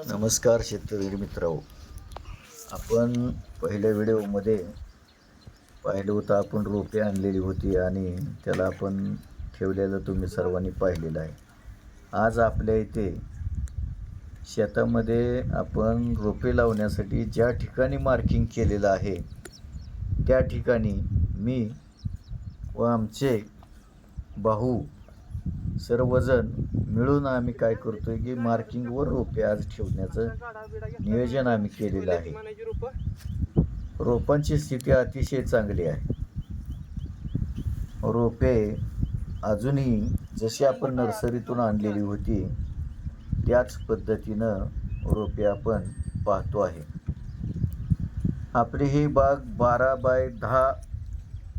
नमस्कार शेतकरी मित्रांनो, आपण पहिल्या व्हिडिओमध्ये पाहिलं होतं. आपण रोपे आणलेली होती आणि त्याला आपण ठेवलेलं तुम्ही सर्वांनी पाहिलेलं आहे. आज आपल्या इथे शेतामध्ये आपण रोपे लावण्यासाठी ज्या ठिकाणी मार्किंग केलेलं आहे त्या ठिकाणी मी व आमचे भाऊ सर्वजण मिळून आम्ही काय करतोय की मार्किंगवर रोपे आज ठेवण्याचं नियोजन आम्ही केलेलं आहे. रोपांची स्थिती अतिशय चांगली आहे. रोपे अजूनही जशी आपण नर्सरीतून आणलेली होती त्याच पद्धतीनं रोपे आपण पाहतो आहे. आपली ही बाग 12 बाय 10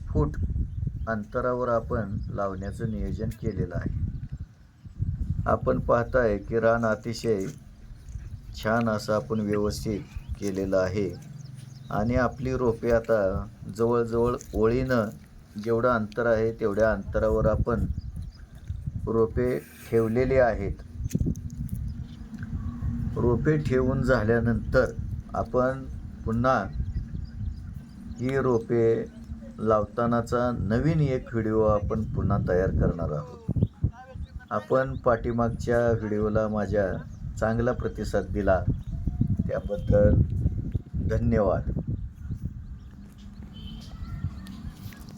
फूट अंतरावर आपण लावण्याचं नियोजन केलेलं आहे. आपण पाहताय की रान अतिशय छान असं आपण व्यवस्थित केलेलं आहे आणि आपली रोपे आता जवळजवळ ओळीनं जेवढं अंतर आहे तेवढ्या अंतरावर आपण रोपे ठेवलेले आहेत. रोपे ठेवून झाल्यानंतर आपण पुन्हा ही रोपे लावतानाचा नवीन एक व्हिडिओ आपण पुन्हा तयार करणार आहोत. आपण पाठीमागच्या व्हिडिओला माझ्या चांगला प्रतिसाद दिला त्याबद्दल धन्यवाद.